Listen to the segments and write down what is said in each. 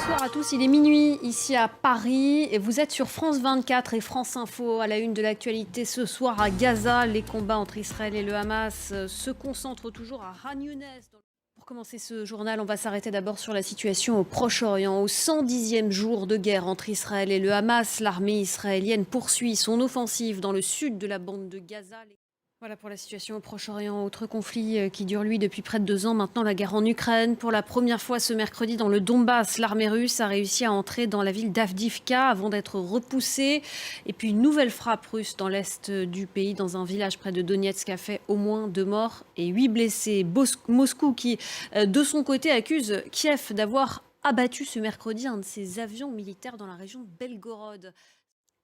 Bonsoir à tous, il est minuit ici à Paris et vous êtes sur France 24 et France Info. À la une de l'actualité ce soir à Gaza, les combats entre Israël et le Hamas se concentrent toujours à Khan Younes. Pour commencer ce journal, on va s'arrêter d'abord sur la situation au Proche-Orient. Au 110e jour de guerre entre Israël et le Hamas, l'armée israélienne poursuit son offensive dans le sud de la bande de Gaza. Voilà pour la situation au Proche-Orient. Autre conflit qui dure, lui, depuis près de 2 ans maintenant, la guerre en Ukraine. Pour la première fois ce mercredi dans le Donbass, l'armée russe a réussi à entrer dans la ville d'Avdiivka avant d'être repoussée. Et puis une nouvelle frappe russe dans l'est du pays, dans un village près de Donetsk, a fait au moins 2 morts et 8 blessés. Moscou qui, de son côté, accuse Kiev d'avoir abattu ce mercredi un de ses avions militaires dans la région de Belgorod.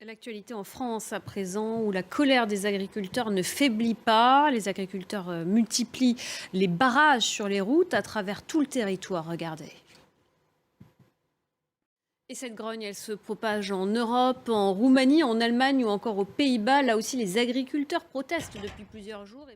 L'actualité en France à présent, où la colère des agriculteurs ne faiblit pas. Les agriculteurs multiplient les barrages sur les routes à travers tout le territoire. Regardez. Et cette grogne, elle se propage en Europe, en Roumanie, en Allemagne ou encore aux Pays-Bas. Là aussi, les agriculteurs protestent depuis plusieurs jours.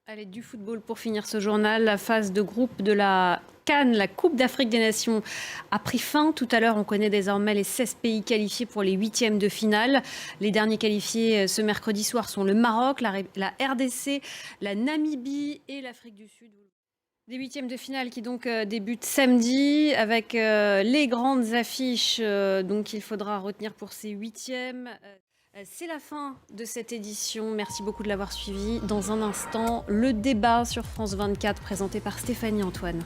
Allez, du football pour finir ce journal. La phase de groupe de la CAN, la Coupe d'Afrique des Nations, a pris fin. Tout à l'heure, on connaît désormais les 16 pays qualifiés pour les huitièmes de finale. Les derniers qualifiés ce mercredi soir sont le Maroc, la RDC, la Namibie et l'Afrique du Sud. Des huitièmes de finale qui donc débutent samedi avec les grandes affiches donc il faudra retenir pour ces huitièmes. C'est la fin de cette édition. Merci beaucoup de l'avoir suivi. Dans un instant, le débat sur France 24 présenté par Stéphanie Antoine.